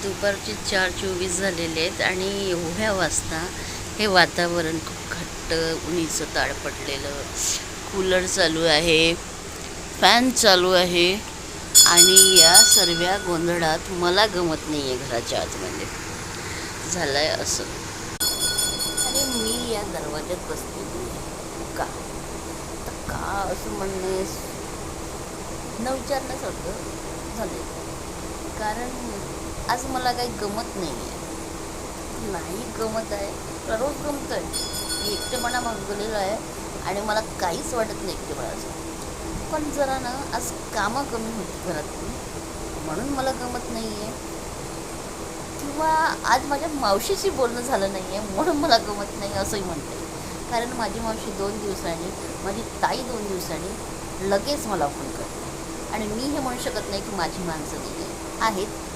दुपारचे 4:24 झालेले आहेत आणि एवढ्या वाजता हे वातावरण खूप घट्ट, उन्हीचं ताड पडलेलं, कूलर चालू आहे, फॅन चालू आहे आणि या सर्व गोंधळात मला गमत नाही आहे घराच्या आतमध्ये. झालं आहे असं. आणि मी या दरवाज्यात बसलेली आहे. का तर का असं म्हणणे न विचारण्यासारखं झालं. कारण आज मला काही गमत नाही आहे. नाही गमत आहे, रोज गमतं आहे. मी एकटेपणा मागवलेला आहे आणि मला काहीच वाटत नाही एकटेपणाचं. पण जरा ना आज कामं कमी होती घरातून, म्हणून मला गमत नाही आहे. किंवा आज माझ्या मावशीशी बोलणं झालं नाही आहे म्हणून मला गमत नाही असंही म्हणते. कारण माझी मावशी 2 दिवसांनी, माझी ताई 2 दिवसांनी लगेच मला फोन करते आणि मी हे म्हणू शकत नाही की माझी माणसं नाही आहे, आहेत.